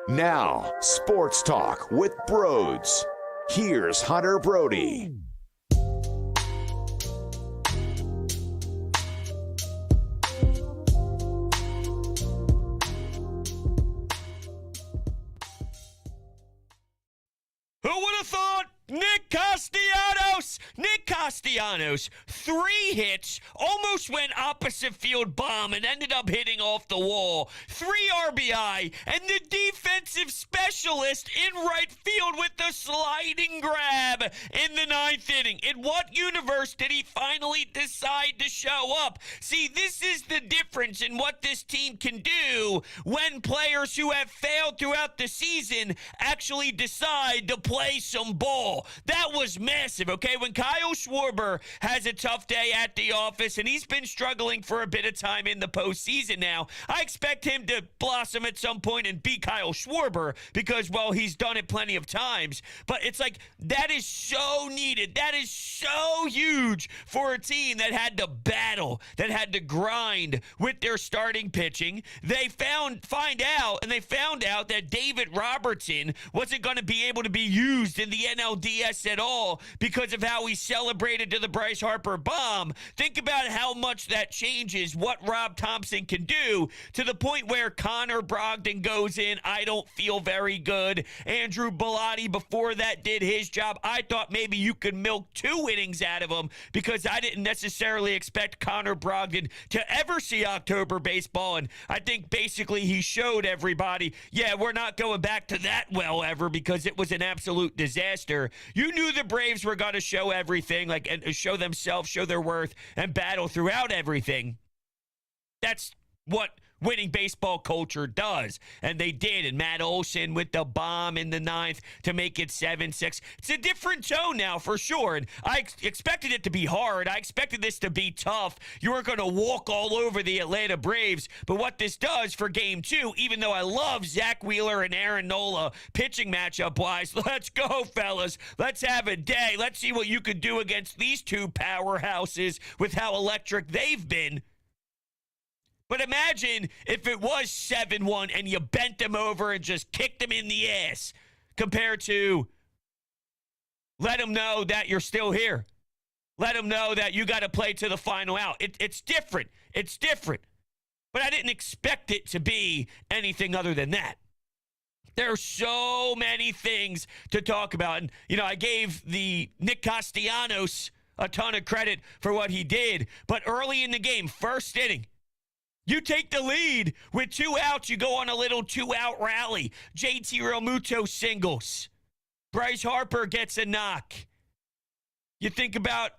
Now, Sports Talk with Broads. Here's Hunter Brody. Who would have thought? Nick Castellanos, 3 hits, almost went opposite field bomb and ended up hitting off the wall. 3 RBI, and the defensive specialist in right field with the sliding grab in the 9th inning. In what universe did he finally decide to show up? See, this is the difference in what this team can do when players who have failed throughout the season actually decide to play some ball. That was massive, okay? When Kyle Schwarber has a tough day at the office, and he's been struggling for a bit of time in the postseason now, I expect him to blossom at some point and beat Kyle Schwarber because, well, he's done it plenty of times. But it's like, that is so needed. That is so huge for a team that had to battle, that had to grind with their starting pitching. They found out that David Robertson wasn't going to be able to be used in the NLDS at all because of how he celebrated to the Bryce Harper bomb. Think about how much that changes what Rob Thomson can do, to the point where Connor Brogdon goes in. I don't feel very good. Andrew Bellotti before that did his job. I thought maybe you could milk 2 innings out of him because I didn't necessarily expect Connor Brogdon to ever see October baseball, and I think basically he showed everybody, yeah, we're not going back to that well ever because it was an absolute disaster. You knew the Braves were going to show everything, and show themselves, show their worth, and battle throughout everything. That's what winning baseball culture does. And they did. And Matt Olson with the bomb in the 9th to make it 7-6. It's a different tone now for sure. And I expected it to be hard. I expected this to be tough. You weren't going to walk all over the Atlanta Braves. But what this does for Game 2, even though I love Zach Wheeler and Aaron Nola pitching matchup-wise, let's go, fellas. Let's have a day. Let's see what you could do against these 2 powerhouses with how electric they've been. But imagine if it was 7-1 and you bent them over and just kicked them in the ass, compared to let them know that you're still here. Let them know that you got to play to the final out. It's different. It's different. But I didn't expect it to be anything other than that. There are so many things to talk about. And, I gave the Nick Castellanos a ton of credit for what he did. But early in the game, first inning, you take the lead with 2 outs. You go on a little 2-out rally. JT Realmuto singles. Bryce Harper gets a knock. You think about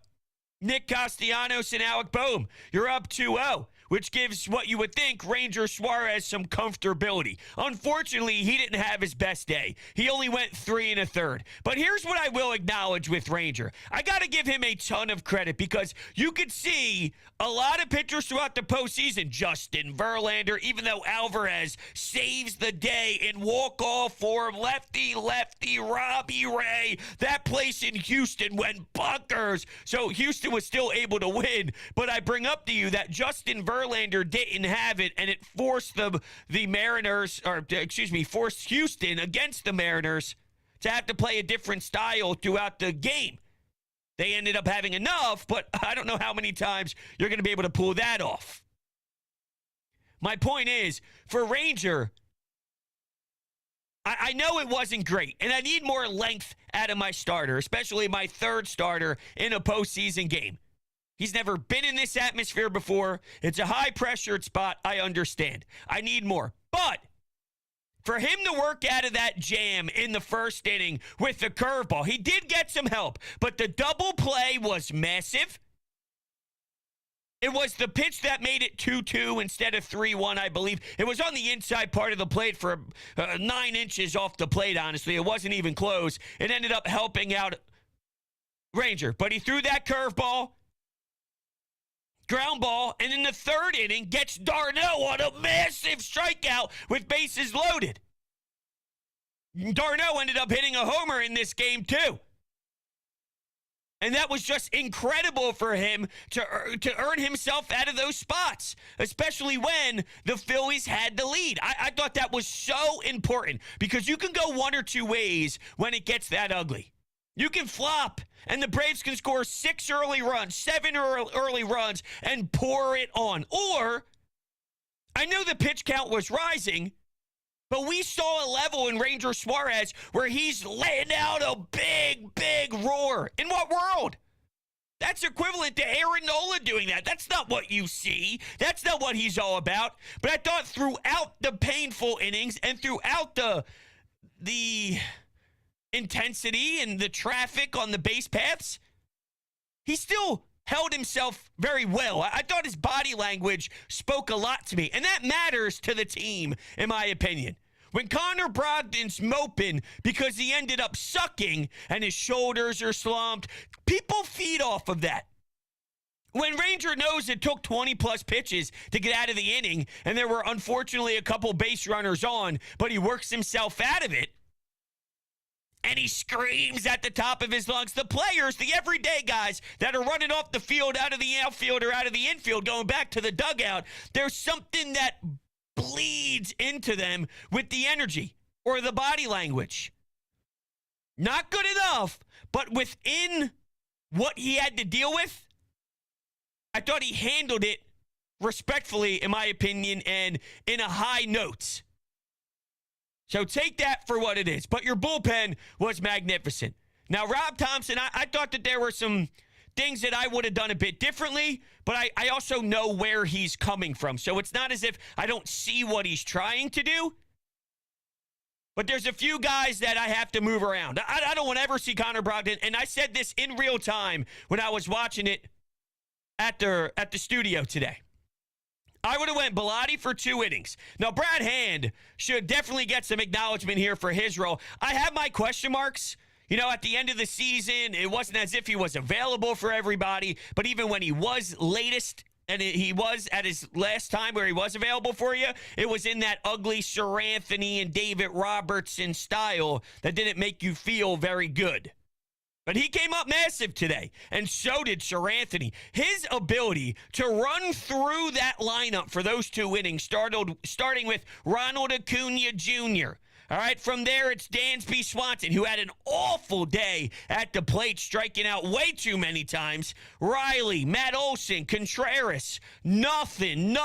Nick Castellanos and Alec Boehm. You're up 2-0, which gives what you would think Ranger Suarez some comfortability. Unfortunately, he didn't have his best day. He only went 3 1/3. But here's what I will acknowledge with Ranger. I got to give him a ton of credit because you could see a lot of pitchers throughout the postseason. Justin Verlander, even though Alvarez saves the day in walk-off form, lefty, Robbie Ray. That place in Houston went bunkers. So Houston was still able to win. But I bring up to you that Justin Verlander didn't have it, and it forced forced Houston against the Mariners to have to play a different style throughout the game. They ended up having enough, but I don't know how many times you're going to be able to pull that off. My point is, for Ranger, I know it wasn't great, and I need more length out of my starter, especially my 3rd starter in a postseason game. He's never been in this atmosphere before. It's a high-pressured spot. I understand. I need more. But for him to work out of that jam in the first inning with the curveball, he did get some help, but the double play was massive. It was the pitch that made it 2-2 instead of 3-1, I believe. It was on the inside part of the plate for 9 inches off the plate, honestly. It wasn't even close. It ended up helping out Ranger, but he threw that curveball. Ground ball, and in the 3rd inning, gets Darno on a massive strikeout with bases loaded. Darno ended up hitting a homer in this game, too. And that was just incredible for him to earn himself out of those spots, especially when the Phillies had the lead. I thought that was so important because you can go one or two ways when it gets that ugly. You can flop, and the Braves can score 6 early runs, 7 early runs, and pour it on. Or, I know the pitch count was rising, but we saw a level in Ranger Suarez where he's letting out a big, big roar. In what world? That's equivalent to Aaron Nola doing that. That's not what you see. That's not what he's all about. But I thought throughout the painful innings and throughout the intensity and the traffic on the base paths, he still held himself very well. I thought his body language spoke a lot to me, and that matters to the team, in my opinion. When Connor Brogdon's moping because he ended up sucking and his shoulders are slumped, people feed off of that. When Ranger knows it took 20-plus pitches to get out of the inning, and there were unfortunately a couple base runners on, but he works himself out of it, and he screams at the top of his lungs. The players, the everyday guys that are running off the field, out of the outfield or out of the infield, going back to the dugout, there's something that bleeds into them with the energy or the body language. Not good enough, but within what he had to deal with, I thought he handled it respectfully, in my opinion, and in a high note. So take that for what it is. But your bullpen was magnificent. Now, Rob Thomson, I thought that there were some things that I would have done a bit differently, but I also know where he's coming from. So it's not as if I don't see what he's trying to do. But there's a few guys that I have to move around. I don't want to ever see Connor Brogdon. And I said this in real time when I was watching it at the studio today. I would have went Bilotti for 2 innings. Now, Brad Hand should definitely get some acknowledgement here for his role. I have my question marks. You know, at the end of the season, it wasn't as if he was available for everybody, but even when he was latest, and he was at his last time where he was available for you, it was in that ugly Sir Anthony and David Robertson style that didn't make you feel very good. But he came up massive today, and so did Sir Anthony. His ability to run through that lineup for those 2 innings, starting with Ronald Acuna Jr., all right, from there, it's Dansby Swanson, who had an awful day at the plate, striking out way too many times. Riley, Matt Olson, Contreras, nothing.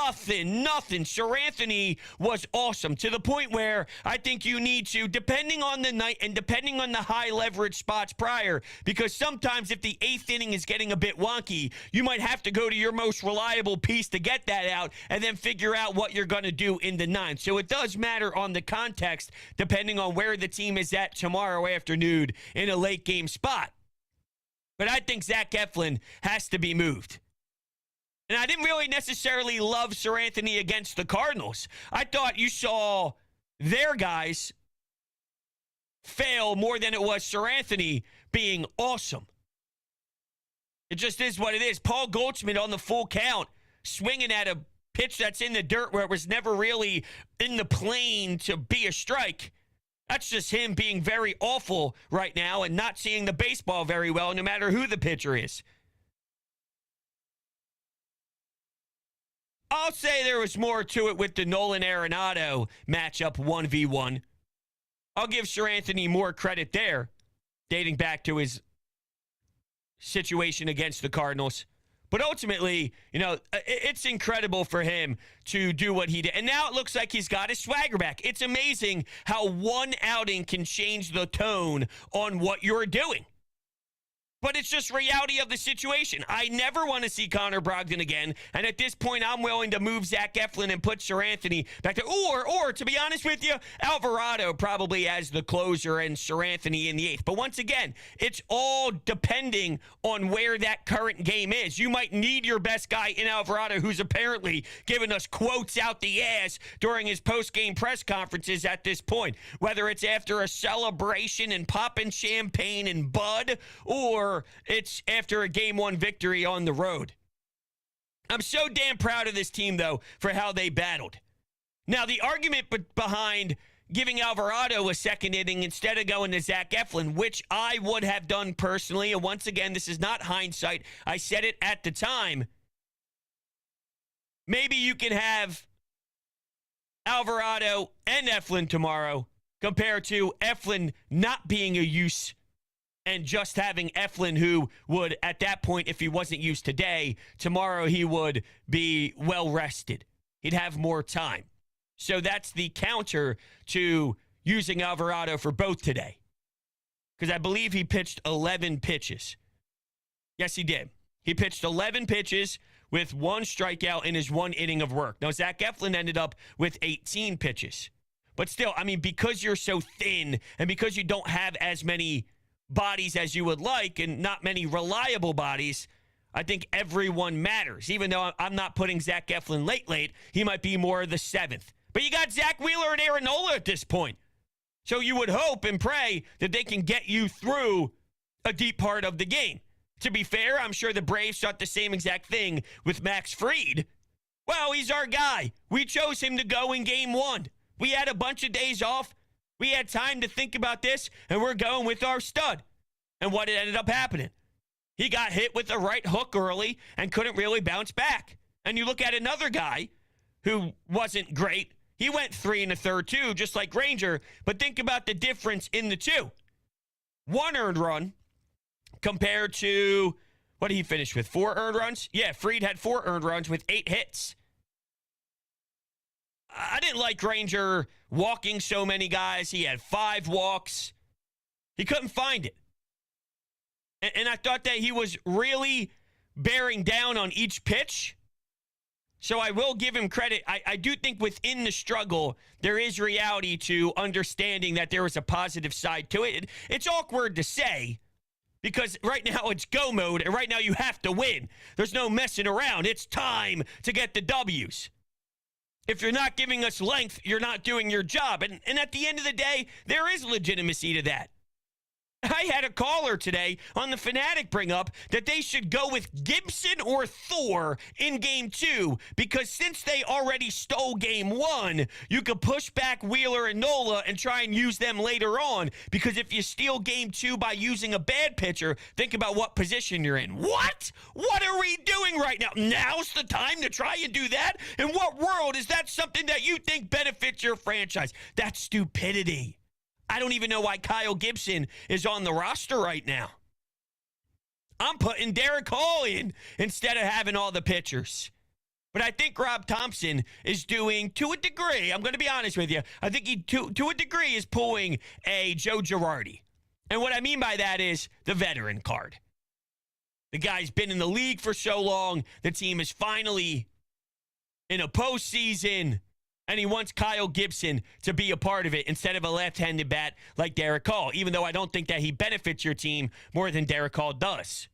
Sir Anthony was awesome, to the point where I think you need to, depending on the night and depending on the high leverage spots prior, because sometimes if the 8th inning is getting a bit wonky, you might have to go to your most reliable piece to get that out and then figure out what you're going to do in the 9th. So it does matter on the context, depending on where the team is at tomorrow afternoon in a late game spot. But I think Zach Eflin has to be moved. And I didn't really necessarily love Sir Anthony against the Cardinals. I thought you saw their guys fail more than it was Sir Anthony being awesome. It just is what it is. Paul Goldschmidt on the full count, swinging at a pitch that's in the dirt where it was never really in the plane to be a strike. That's just him being very awful right now and not seeing the baseball very well, no matter who the pitcher is. I'll say there was more to it with the Nolan Arenado matchup 1v1. I'll give Sir Anthony more credit there, dating back to his situation against the Cardinals. But ultimately, you know, it's incredible for him to do what he did. And now it looks like he's got his swagger back. It's amazing how one outing can change the tone on what you're doing. But it's just reality of the situation. I never want to see Connor Brogdon again. And at this point, I'm willing to move Zach Eflin and put Sir Anthony back there. Or to be honest with you, Alvarado probably as the closer and Sir Anthony in the 8th. But once again, it's all depending on where that current game is. You might need your best guy in Alvarado, who's apparently giving us quotes out the ass during his post-game press conferences at this point. Whether it's after a celebration and popping champagne and bud, or it's after a Game 1 victory on the road. I'm so damn proud of this team, though, for how they battled. Now, the argument behind giving Alvarado a second inning instead of going to Zach Eflin, which I would have done personally. And once again, this is not hindsight. I said it at the time. Maybe you can have Alvarado and Eflin tomorrow compared to Eflin not being a use and just having Eflin, who would, at that point, if he wasn't used today, tomorrow he would be well rested. He'd have more time. So that's the counter to using Alvarado for both today. Because I believe he pitched 11 pitches. Yes, he did. He pitched 11 pitches with 1 strikeout in his 1 inning of work. Now, Zach Eflin ended up with 18 pitches. But still, I mean, because you're so thin and because you don't have as many bodies as you would like and not many reliable bodies, I think everyone matters. Even though I'm not putting Zach Eflin late, he might be more of the 7th. But you got Zach Wheeler and Aaron Nola at this point. So you would hope and pray that they can get you through a deep part of the game. To be fair, I'm sure the Braves thought the same exact thing with Max Fried. Well, he's our guy. We chose him to go in game 1. We had a bunch of days off. We had time to think about this, and we're going with our stud. And what ended up happening? He got hit with the right hook early and couldn't really bounce back. And you look at another guy who wasn't great. He went 3 1/3 too, just like Ranger. But think about the difference in the two. 1 earned run compared to, what did he finish with? 4 earned runs? Yeah, Fried had 4 earned runs with 8 hits. I didn't like Ranger walking so many guys. He had 5 walks. He couldn't find it. And I thought that he was really bearing down on each pitch. So I will give him credit. I do think within the struggle, there is reality to understanding that there was a positive side to it. It's awkward to say because right now it's go mode, and right now you have to win. There's no messing around. It's time to get the W's. If you're not giving us length, you're not doing your job. And at the end of the day, there is legitimacy to that. I had a caller today on the Fanatic bring up that they should go with Gibson or Thor in game 2 because since they already stole game 1, you could push back Wheeler and Nola and try and use them later on because if you steal game 2 by using a bad pitcher, think about what position you're in. What? What are we doing right now? Now's the time to try and do that? In what world is that something that you think benefits your franchise? That's stupidity. I don't even know why Kyle Gibson is on the roster right now. I'm putting Derek Hall in instead of having all the pitchers. But I think Rob Thomson is doing, to a degree, I'm going to be honest with you, I think he, to a degree, is pulling a Joe Girardi. And what I mean by that is the veteran card. The guy's been in the league for so long, the team is finally in a postseason, and he wants Kyle Gibson to be a part of it instead of a left-handed bat like Derek Hall, even though I don't think that he benefits your team more than Derek Hall does.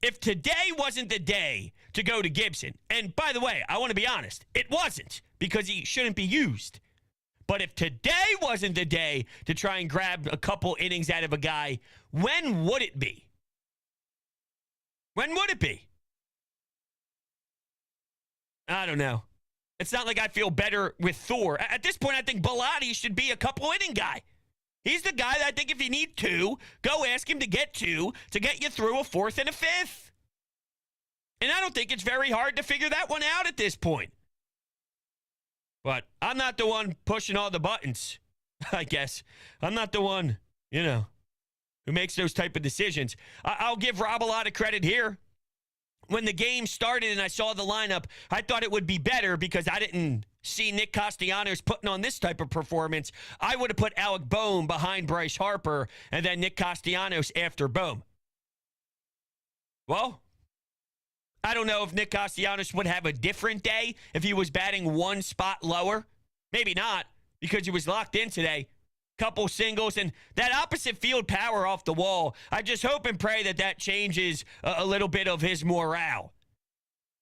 If today wasn't the day to go to Gibson, and by the way, I want to be honest, it wasn't because he shouldn't be used. But if today wasn't the day to try and grab a couple innings out of a guy, when would it be? When would it be? I don't know. It's not like I feel better with Thor. At this point, I think Bilotti should be a couple inning guy. He's the guy that I think if you need 2, go ask him to get 2 to get you through a 4th and a 5th. And I don't think it's very hard to figure that one out at this point. But I'm not the one pushing all the buttons, I guess. I'm not the one, who makes those type of decisions. I'll give Rob a lot of credit here. When the game started and I saw the lineup, I thought it would be better because I didn't see Nick Castellanos putting on this type of performance. I would have put Alec Boehm behind Bryce Harper and then Nick Castellanos after Boehm. Well, I don't know if Nick Castellanos would have a different day if he was batting 1 spot lower. Maybe not because he was locked in today. Couple singles, and that opposite field power off the wall. I just hope and pray that changes a little bit of his morale.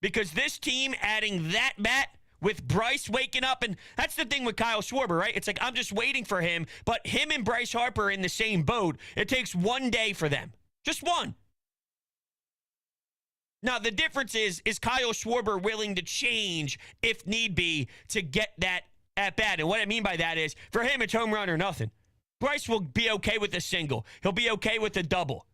Because this team adding that bat with Bryce waking up, and that's the thing with Kyle Schwarber, right? It's like I'm just waiting for him, but him and Bryce Harper are in the same boat. It takes 1 day for them. Just 1. Now, the difference is Kyle Schwarber willing to change if need be to get that at bat. And what I mean by that is, for him, it's home run or nothing. Bryce will be okay with a single. He'll be okay with a double.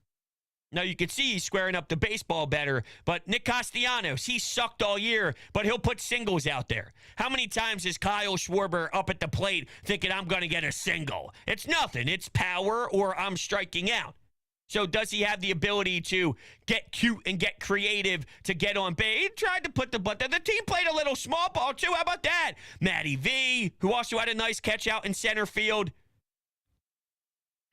Now, you can see he's squaring up the baseball better, but Nick Castellanos, he sucked all year, but he'll put singles out there. How many times is Kyle Schwarber up at the plate thinking, I'm going to get a single? It's nothing. It's power or I'm striking out. So does he have the ability to get cute and get creative to get on base? He tried to put the butt there. The team played a little small ball, too. How about that? Matty V, who also had a nice catch out in center field.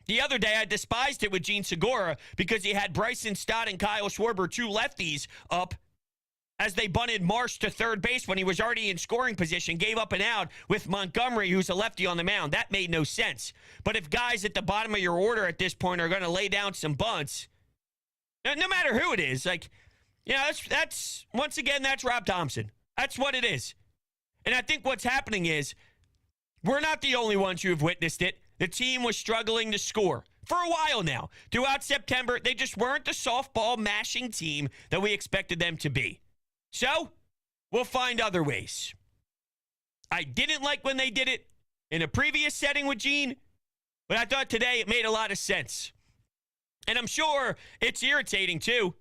The other day, I despised it with Gene Segura because he had Bryson Stott and Kyle Schwarber, two lefties, up as they bunted Marsh to third base when he was already in scoring position, gave up an out with Montgomery, who's a lefty on the mound. That made no sense. But if guys at the bottom of your order at this point are going to lay down some bunts, no matter who it is, like, you know, that's once again, that's Rob Thomson. That's what it is. And I think what's happening is we're not the only ones who have witnessed it. The team was struggling to score for a while now. Throughout September, they just weren't the softball mashing team that we expected them to be. So, we'll find other ways. I didn't like when they did it in a previous setting with Gene, but I thought today it made a lot of sense. And I'm sure it's irritating, too,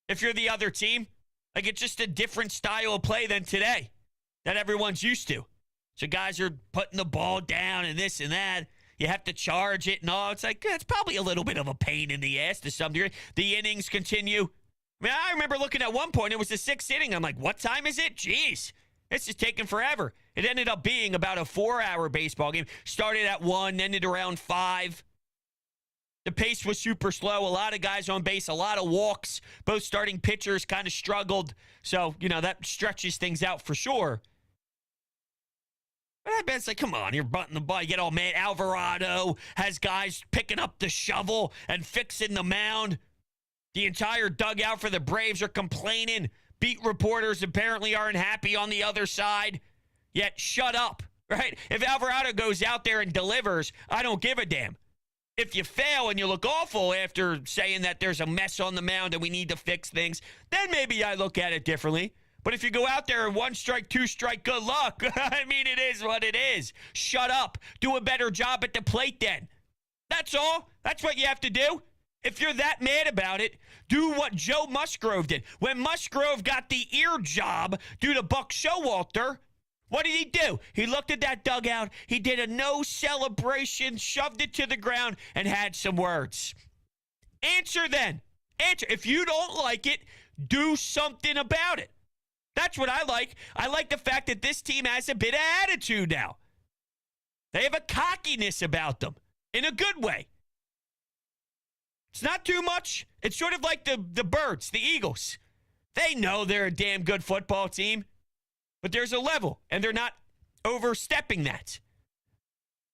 if you're the other team. Like, it's just a different style of play than today that everyone's used to. So guys are putting the ball down and this and that. You have to charge it and all. It's like, it's probably a little bit of a pain in the ass to some degree. The innings continue. I mean, I remember looking at one point, it was the 6th inning. I'm like, what time is it? Jeez, this is taking forever. It ended up being about a 4-hour baseball game. Started at 1, ended around 5. The pace was super slow. A lot of guys on base, a lot of walks. Both starting pitchers kind of struggled. So, you know, that stretches things out for sure. But I bet it's like, come on, you're butting the ball. You get all mad. Alvarado has guys picking up the shovel and fixing the mound. The entire dugout for the Braves are complaining. Beat reporters apparently aren't happy on the other side. Yet, shut up, right? If Alvarado goes out there and delivers, I don't give a damn. If you fail and you look awful after saying that there's a mess on the mound and we need to fix things, then maybe I look at it differently. But if you go out there and 1 strike, 2 strike, good luck. I mean, it is what it is. Shut up. Do a better job at the plate then. That's all. That's what you have to do. If you're that mad about it, do what Joe Musgrove did. When Musgrove got the ear job due to Buck Showalter, what did he do? He looked at that dugout. He did a no celebration, shoved it to the ground, and had some words. Answer then. Answer. If you don't like it, do something about it. That's what I like. I like the fact that this team has a bit of attitude now. They have a cockiness about them in a good way. It's not too much. It's sort of like the Birds, the Eagles. They know they're a damn good football team, but there's a level, and they're not overstepping that.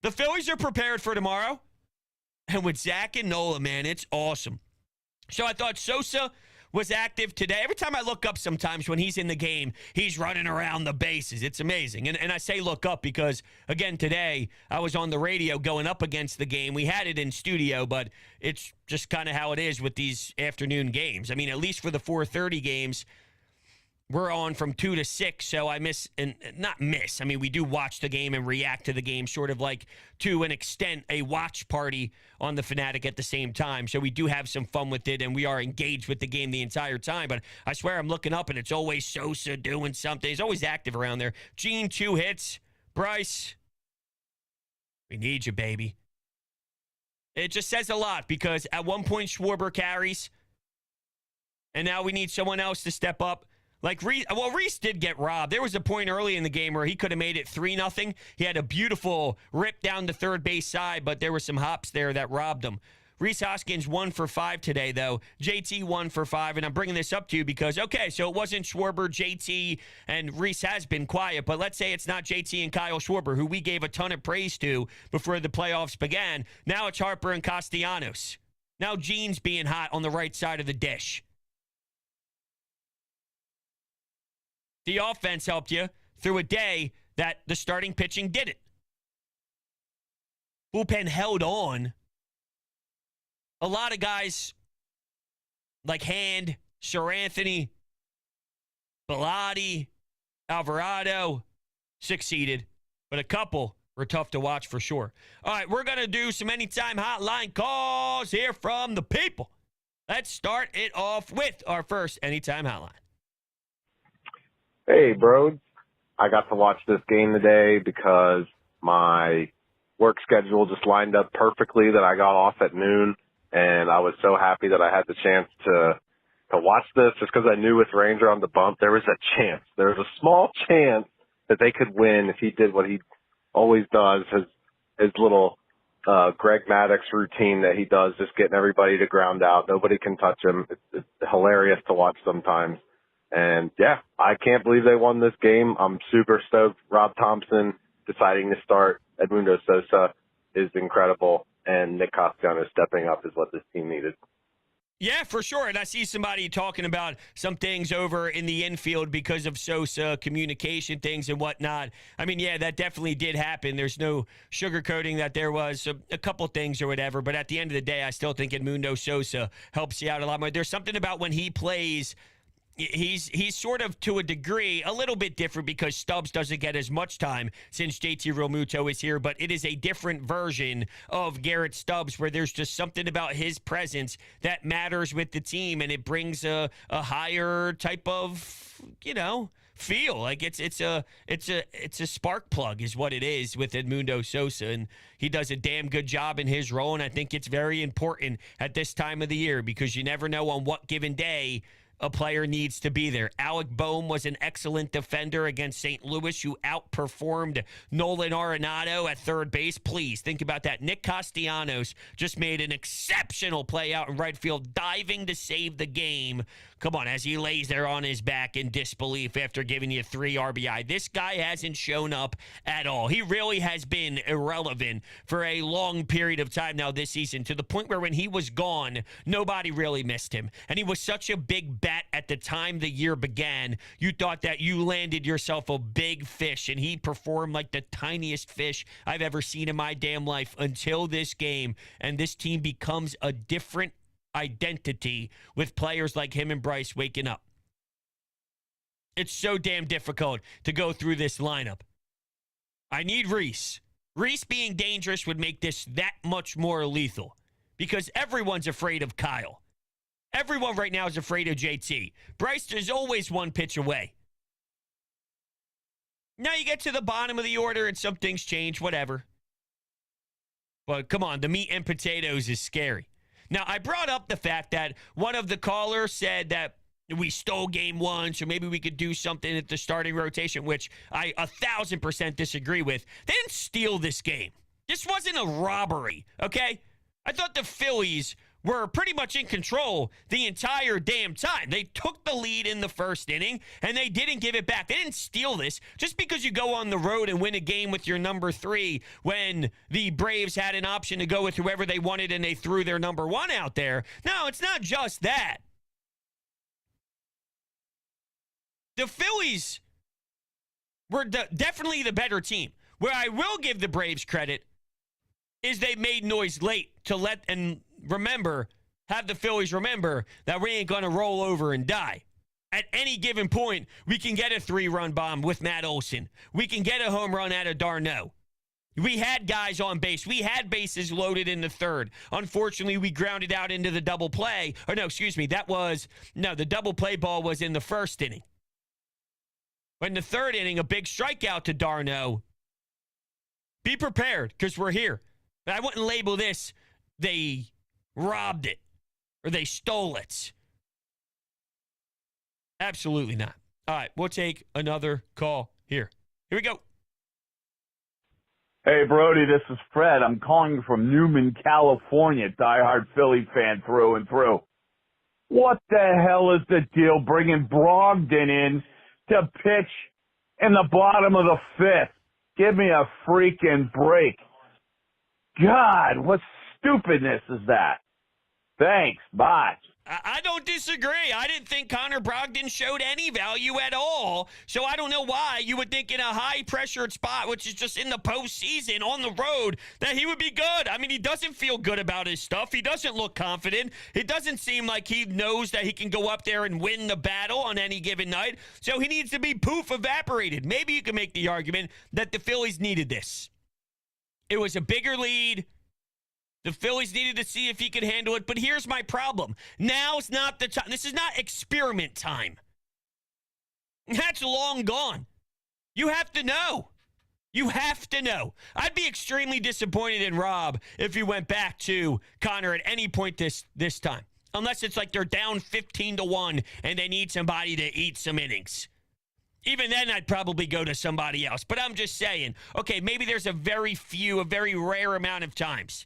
The Phillies are prepared for tomorrow, and with Zach and Nola, man, it's awesome. So I thought Sosa was active today. Every time I look up sometimes when he's in the game, he's running around the bases. It's amazing. And I say look up because, again, today I was on the radio going up against the game. We had it in studio, but it's just kind of how it is with these afternoon games. I mean, at least for the 4:30 games, we're on from 2 to 6, so I miss, and not miss. I mean, we do watch the game and react to the game, sort of like, to an extent, a watch party on the Fanatic at the same time. So we do have some fun with it, and we are engaged with the game the entire time. But I swear I'm looking up, and it's always Sosa doing something. He's always active around there. Gene, 2 hits. Bryce, we need you, baby. It just says a lot because at one point Schwarber carries, and now we need someone else to step up. Like, Reese did get robbed. There was a point early in the game where he could have made it 3-0. He had a beautiful rip down the third base side, but there were some hops there that robbed him. Reese Hoskins 1 for 5 today, though. JT 1 for 5, and I'm bringing this up to you because, okay, so it wasn't Schwarber, JT, and Reese has been quiet, but let's say it's not JT and Kyle Schwarber, who we gave a ton of praise to before the playoffs began. Now it's Harper and Castellanos. Now Gene's being hot on the right side of the dish. The offense helped you through a day that the starting pitching didn't. Bullpen held on. A lot of guys like Hand, Sir Anthony, Bellotti, Alvarado succeeded. but a couple were tough to watch for sure. All right, we're going to do some anytime hotline calls here from the people. Let's start it off with our first anytime hotline. Hey, bro. I got to watch this game today because my work schedule just lined up perfectly that I got off at noon, and I was so happy that I had the chance to watch this just because I knew with Ranger on the bump, there was a chance. There was a small chance that they could win if he did what he always does, his little Greg Maddux routine that he does, just getting everybody to ground out. Nobody can touch him. It's hilarious to watch sometimes. And, yeah, I can't believe they won this game. I'm super stoked. Rob Thomson deciding to start Edmundo Sosa is incredible, and Nick Castellanos stepping up is what this team needed. Yeah, for sure. And I see somebody talking about some things over in the infield because of Sosa, communication things and whatnot. I mean, yeah, that definitely did happen. There's no sugarcoating that there was a couple things or whatever. But at the end of the day, I still think Edmundo Sosa helps you out a lot more. There's something about when he plays, he's sort of, to a degree, a little bit different because Stubbs doesn't get as much time since JT Realmuto is here, but it is a different version of Garrett Stubbs where there's just something about his presence that matters with the team, and it brings a higher type of, feel. Like it's a spark plug is what it is with Edmundo Sosa, and he does a damn good job in his role, and I think it's very important at this time of the year because you never know on what given day a player needs to be there. Alec Boehm was an excellent defender against St. Louis, who outperformed Nolan Arenado at third base. Please think about that. Nick Castellanos just made an exceptional play out in right field, diving to save the game. Come on, as he lays there on his back in disbelief after giving you 3 RBI. This guy hasn't shown up at all. He really has been irrelevant for a long period of time now this season, to the point where when he was gone, nobody really missed him. And he was such a big bat at the time the year began. You thought that you landed yourself a big fish, and he performed like the tiniest fish I've ever seen in my damn life until this game. And this team becomes a different identity with players like him and Bryce waking up. It's so damn difficult to go through this lineup. I need Reese. Reese being dangerous would make this that much more lethal because everyone's afraid of Kyle. Everyone right now is afraid of JT. Bryce is always one pitch away. Now you get to the bottom of the order and some things change, whatever. But come on, the meat and potatoes is scary. Now, I brought up the fact that one of the callers said that we stole game 1, so maybe we could do something at the starting rotation, which I 1,000% disagree with. They didn't steal this game. This wasn't a robbery, okay? I thought the Phillies were pretty much in control the entire damn time. They took the lead in the first inning, and they didn't give it back. They didn't steal this. Just because you go on the road and win a game with your number 3 when the Braves had an option to go with whoever they wanted and they threw their number 1 out there. No, it's not just that. The Phillies were definitely the better team. Where I will give the Braves credit is they made noise late to have the Phillies remember that we ain't going to roll over and die. At any given point, we can get a 3-run bomb with Matt Olson. We can get a home run out of d'Arnaud. We had guys on base. We had bases loaded in the third. Unfortunately, we grounded out into the double play. The double play ball was in the first inning. In the third inning, a big strikeout to d'Arnaud. Be prepared, because we're here. But I wouldn't label this they robbed it or they stole it. Absolutely not. All right, we'll take another call here. Here we go. Hey, Brody, this is Fred. I'm calling you from Newman, California, diehard Philly fan through and through. What the hell is the deal bringing Brogdon in to pitch in the bottom of the 5th? Give me a freaking break. God, what stupidness is that? Thanks. Bye. I don't disagree. I didn't think Connor Brogdon showed any value at all. So I don't know why you would think in a high-pressured spot, which is just in the postseason on the road, that he would be good. I mean, he doesn't feel good about his stuff. He doesn't look confident. It doesn't seem like he knows that he can go up there and win the battle on any given night. So he needs to be poof evaporated. Maybe you can make the argument that the Phillies needed this. It was a bigger lead. The Phillies needed to see if he could handle it, but here's my problem. Now's not the time. This is not experiment time. That's long gone. You have to know. You have to know. I'd be extremely disappointed in Rob if he went back to Connor at any point this time, unless it's like they're down 15-1 and they need somebody to eat some innings. Even then, I'd probably go to somebody else. But I'm just saying, okay, maybe there's a very rare amount of times.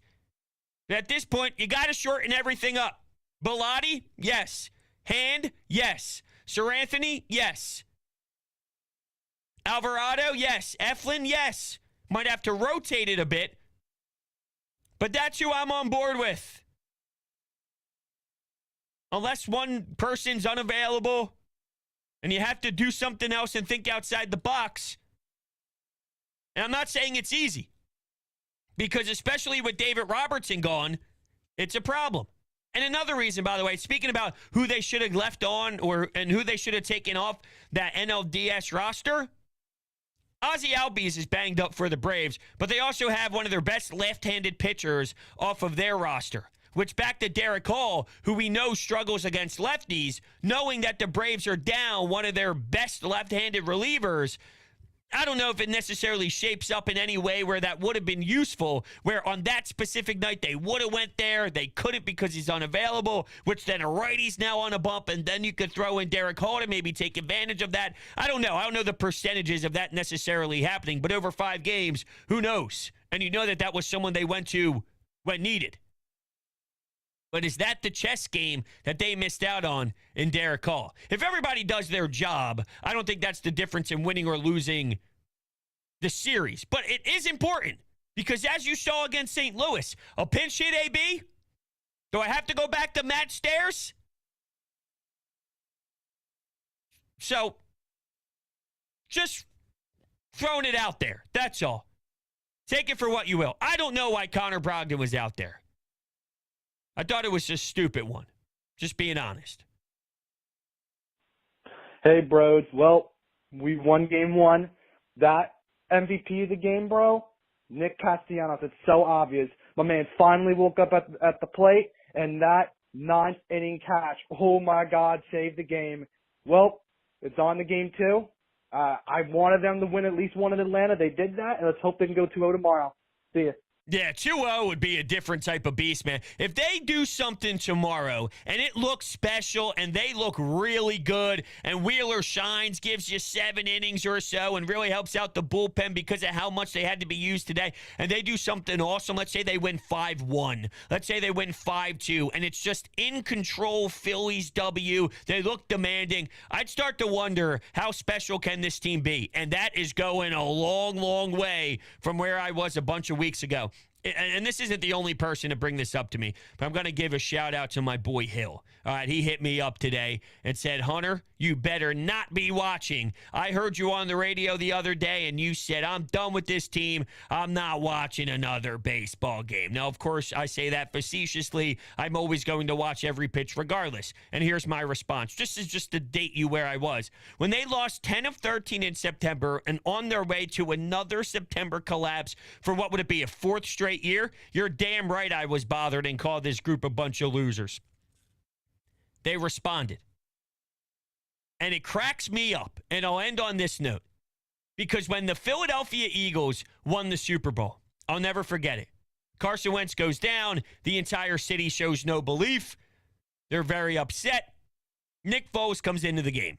At this point, you got to shorten everything up. Bilotti, yes. Hand, yes. Sir Anthony, yes. Alvarado, yes. Eflin, yes. Might have to rotate it a bit. But that's who I'm on board with. Unless one person's unavailable and you have to do something else and think outside the box. And I'm not saying it's easy. Because especially with David Robertson gone, it's a problem. And another reason, by the way, speaking about who they should have left on and who they should have taken off that NLDS roster, Ozzie Albies is banged up for the Braves, but they also have one of their best left-handed pitchers off of their roster, which back to Derek Hall, who we know struggles against lefties, knowing that the Braves are down one of their best left-handed relievers. I don't know if it necessarily shapes up in any way where that would have been useful, where on that specific night they would have went there. They couldn't because he's unavailable, which then a righty's now on a bump, and then you could throw in Derek Hall to maybe take advantage of that. I don't know. I don't know the percentages of that necessarily happening, but over 5 games, who knows? And you know that was someone they went to when needed. But is that the chess game that they missed out on in Derek Hall? If everybody does their job, I don't think that's the difference in winning or losing the series. But it is important because as you saw against St. Louis, a pinch hit, AB? Do I have to go back to Matt Stairs? So, just throwing it out there. That's all. Take it for what you will. I don't know why Connor Brogdon was out there. I thought it was a stupid one. Just being honest. Hey, bros. Well, we won game 1. That MVP of the game, bro, Nick Castellanos. It's so obvious. My man finally woke up at the plate, and that 9th inning catch, oh, my God, saved the game. Well, it's on to game 2. I wanted them to win at least one in Atlanta. They did that, and let's hope they can go 2-0 tomorrow. See ya. Yeah, 2-0 would be a different type of beast, man. If they do something tomorrow and it looks special and they look really good and Wheeler shines, gives you 7 innings or so and really helps out the bullpen because of how much they had to be used today, and they do something awesome, let's say they win 5-1, let's say they win 5-2, and it's just in control Phillies W, they look demanding, I'd start to wonder how special can this team be, and that is going a long, long way from where I was a bunch of weeks ago. And this isn't the only person to bring this up to me, but I'm going to give a shout out to my boy Hill. All right, he hit me up today and said, Hunter, you better not be watching. I heard you on the radio the other day, and you said, I'm done with this team. I'm not watching another baseball game. Now, of course, I say that facetiously. I'm always going to watch every pitch regardless. And here's my response. This is just to date you where I was. When they lost 10 of 13 in September and on their way to another September collapse for what would it be, a 4th straight year, you're damn right I was bothered and called this group a bunch of losers. They responded. And it cracks me up, and I'll end on this note, because when the Philadelphia Eagles won the Super Bowl, I'll never forget it. Carson Wentz goes down. The entire city shows no belief. They're very upset. Nick Foles comes into the game.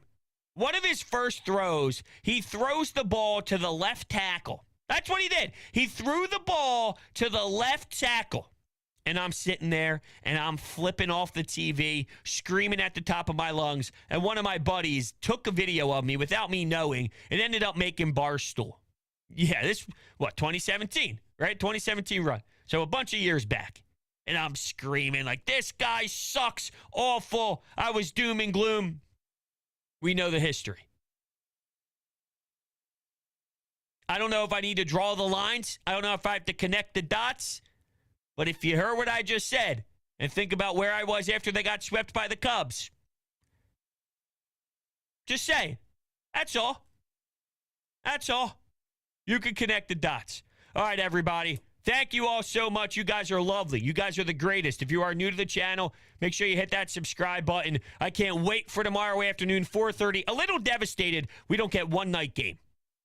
One of his first throws, he throws the ball to the left tackle. That's what he did. He threw the ball to the left tackle. And I'm sitting there, and I'm flipping off the TV, screaming at the top of my lungs. And one of my buddies took a video of me without me knowing and ended up making Barstool. Yeah, 2017, right? 2017 run. So a bunch of years back. And I'm screaming like, this guy sucks, awful. I was doom and gloom. We know the history. I don't know if I need to draw the lines. I don't know if I have to connect the dots. But if you heard what I just said and think about where I was after they got swept by the Cubs, just say, that's all. That's all. You can connect the dots. All right, everybody. Thank you all so much. You guys are lovely. You guys are the greatest. If you are new to the channel, make sure you hit that subscribe button. I can't wait for tomorrow afternoon, 4:30. A little devastated we don't get one night game.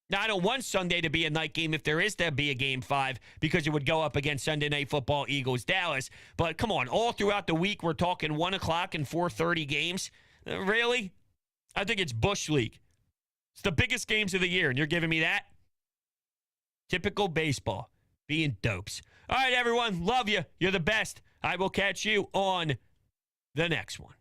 Now, I don't want Sunday to be a night game if there is to be a Game 5 because it would go up against Sunday Night Football, Eagles-Dallas. But come on, all throughout the week we're talking 1 o'clock and 4:30 games? Really? I think it's Bush League. It's the biggest games of the year, and you're giving me that? Typical baseball. Being dopes. All right, everyone. Love you. You're the best. I will catch you on the next one.